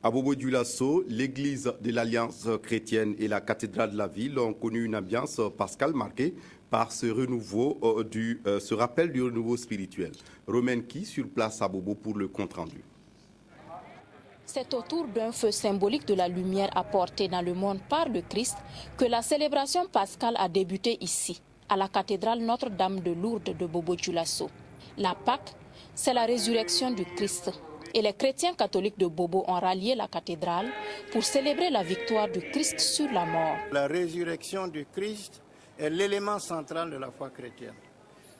À Bobo-Dioulasso, l'église de l'Alliance chrétienne et la cathédrale de la ville ont connu une ambiance pascale marquée par ce rappel du renouveau spirituel. Romaine Ki sur place à Bobo pour le compte-rendu. C'est autour d'un feu symbolique de la lumière apportée dans le monde par le Christ que la célébration pascale a débuté ici, à la cathédrale Notre-Dame de Lourdes de Bobo-Dioulasso. La Pâque, c'est la résurrection du Christ. Et les chrétiens catholiques de Bobo ont rallié la cathédrale pour célébrer la victoire du Christ sur la mort. La résurrection du Christ est l'élément central de la foi chrétienne.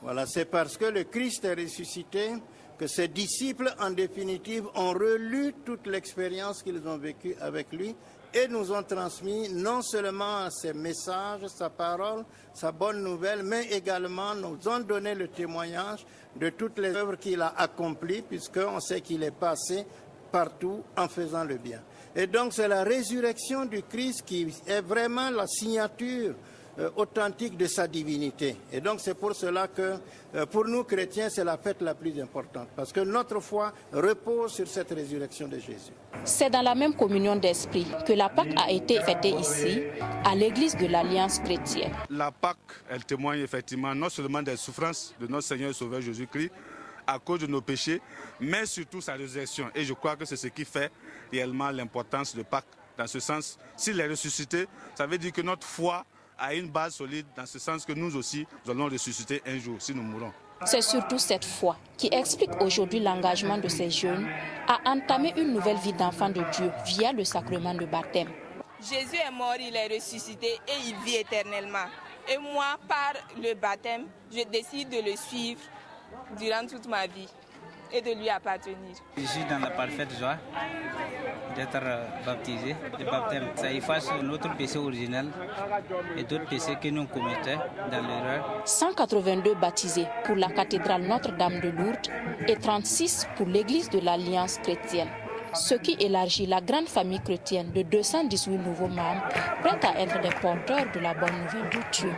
Voilà, c'est parce que le Christ est ressuscité que ses disciples, en définitive, ont relu toute l'expérience qu'ils ont vécue avec lui et nous ont transmis non seulement ses messages, sa parole, sa bonne nouvelle, mais également nous ont donné le témoignage de toutes les œuvres qu'il a accomplies, puisqu'on sait qu'il est passé partout en faisant le bien. Et donc c'est la résurrection du Christ qui est vraiment la signature authentique de sa divinité. Et donc c'est pour cela que pour nous chrétiens c'est la fête la plus importante, parce que notre foi repose sur cette résurrection de Jésus. C'est dans la même communion d'esprit que la Pâque a été fêtée ici, à l'église de l'Alliance chrétienne. La Pâque, elle témoigne effectivement non seulement des souffrances de notre Seigneur et Sauveur Jésus-Christ à cause de nos péchés, mais surtout sa résurrection. Et je crois que c'est ce qui fait réellement l'importance de Pâques. Dans ce sens, s'il est ressuscité, ça veut dire que notre foi a une base solide, dans ce sens que nous aussi, nous allons ressusciter un jour si nous mourons. C'est surtout cette foi qui explique aujourd'hui l'engagement de ces jeunes à entamer une nouvelle vie d'enfant de Dieu via le sacrement de baptême. Jésus est mort, il est ressuscité et il vit éternellement. Et moi, par le baptême, je décide de le suivre durant toute ma vie et de lui appartenir. Je suis dans la parfaite joie d'être baptisé. Le baptême, ça efface notre péché originel et d'autres péchés que nous commettons dans l'erreur. 182 baptisés pour la cathédrale Notre-Dame de Lourdes et 36 pour l'église de l'Alliance chrétienne. Ce qui élargit la grande famille chrétienne de 218 nouveaux membres prêts à être des porteurs de la bonne nouvelle de Dieu.